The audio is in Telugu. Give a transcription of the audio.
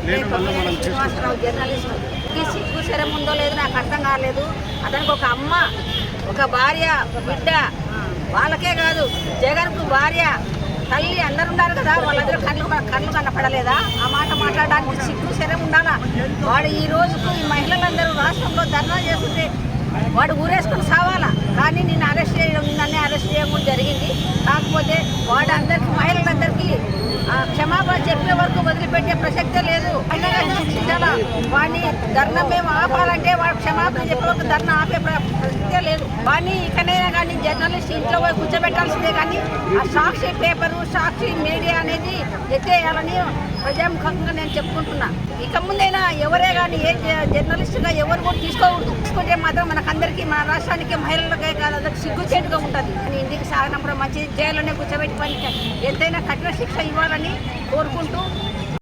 శ్రీనివాసరావు జర్నలిస్ట్ సిగ్గు శరం ఉందో లేదో నాకు అర్థం కాలేదు. అతనికి ఒక అమ్మ, ఒక భార్య, ఒక బిడ్డ, వాళ్ళకే కాదు జగన్కు భార్య, తల్లి అందరు ఉన్నారు కదా, వాళ్ళందరూ కళ్ళు కనపడలేదా? ఆ మాట మాట్లాడడానికి సిగ్గు శరం ఉండాలా? వాడు ఈ రోజుకు ఈ మహిళలందరూ రాష్ట్రంలో ధర్నా చేస్తుంటే వాడు ఊరేసుకుని సావాలా. కానీ నన్ను అరెస్ట్ చేయడం కూడా జరిగింది. కాకపోతే వాడు అందరికీ, మహిళలందరికీ క్షమాపణ చెప్పే వరకు వదిలిపెట్టే ప్రసక్తే లేదు. శిక్షాల వాడిని ధర్నా మేము ఆపాలంటే వాడు క్షమాపణ చెప్పే వరకు ధర్నా ఆపే ప్రసక్తే లేదు. వాడిని ఇకనైనా కానీ జర్నలిస్ట్ ఇంట్లో పోయి కూర్చోబెట్టాల్సిందే. కానీ ఆ సాక్షి పేపరు, సాక్షి మీడియా అనేది ఎత్తేయాలని ప్రజాముఖంగా నేను చెప్పుకుంటున్నా. ఇక ముందైనా ఎవరే కానీ ఏ జర్నలిస్టుగా ఎవరు కూడా తీసుకోకూడదు. తీసుకుంటే మాత్రం మనకందరికీ, మన రాష్ట్రానికి, మహిళలకే కాదు అందరికి సిగ్గుచేటుగా ఉంటుంది. అని ఇంటికి సాగనంపడం మంచిది. జైల్లోనే కూర్చోబెట్టి ఎంతైనా కఠిన శిక్ష ఇవ్వాలని కోరుకుంటూ